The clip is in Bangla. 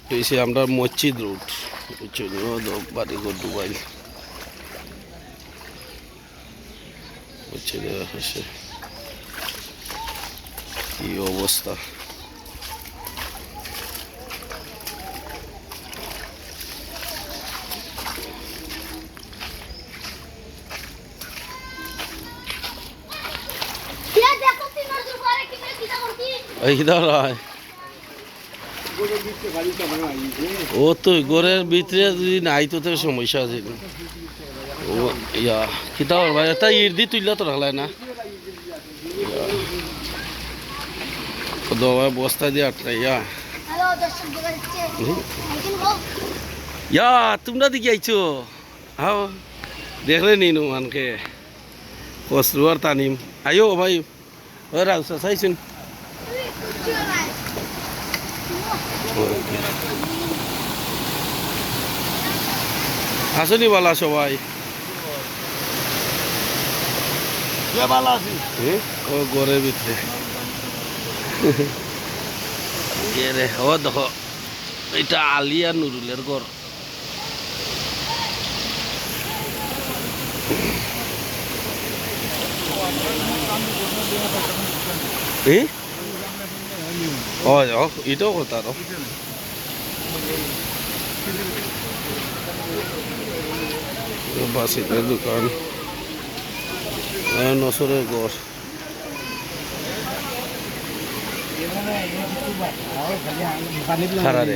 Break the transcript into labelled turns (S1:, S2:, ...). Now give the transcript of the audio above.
S1: হয়েছে আমরা মসজিদ রোড বাড়িঘর ডুবাইল মসজিদে আসে কি অবস্থা। ও তো ঘরের ভিতরে যদি নাই তো সমস্যা আছে ইয়া কিতা করবা এটা ইট দি তুললে তো রাখলাই না বস্তা দিয়ে আটলাই ইয়া তোমরা দিকে আইছো হাও দেখলে নিনু মানকে কসরুয়ার তানিম আয়ো ভাই ও রাখছ চাইছুন আসনি বালা সবাই ও ঘরের ভিতরে রে ও দেখো এটা আলিয়া নুরুলের ঘর এটাও কথা বাসিতের দোকান নসরের ঘর খারাপ